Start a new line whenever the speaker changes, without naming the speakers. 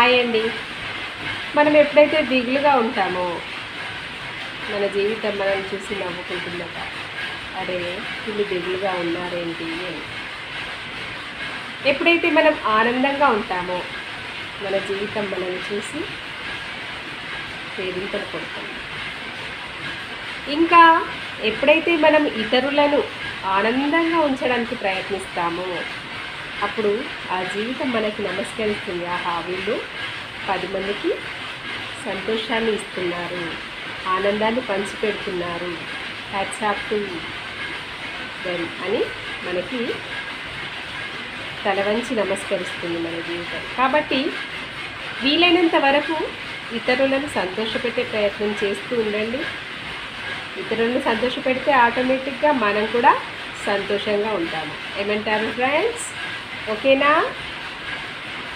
Hi అండి. మనం ఎప్పుడైతే దిగులుగా ఉంటామో మన జీవితం మనం చూసి నవ్వుకుంటుందట. అరే వీళ్ళు దిగులుగా ఉన్నారేంటి అని. ఎప్పుడైతే మనం ఆనందంగా ఉంటామో మన జీవితం మనల్ని చూసి వేదింతలు కొడుతుంది. ఇంకా ఎప్పుడైతే మనం ఇతరులను ఆనందంగా ఉంచడానికి ప్రయత్నిస్తామో అప్పుడు ఆ జీవితం మనకి నమస్కరిస్తుంది. ఆహా వీళ్ళు 10 మందికి సంతోషాన్ని ఇస్తున్నారు, ఆనందాన్ని పంచిపెడుతున్నారు, హ్యాట్స్ ఆఫ్ టు దెమ్ అని మనకి తలవంచి నమస్కరిస్తుంది మన జీవితం. కాబట్టి వీలైనంత వరకు ఇతరులను సంతోషపెట్టే ప్రయత్నం చేస్తూ ఉండండి. ఇతరులను సంతోషపెడితే ఆటోమేటిక్గా మనం కూడా సంతోషంగా ఉంటాము. ఏమంటారు ఫ్రెండ్స్? ఓకేనా?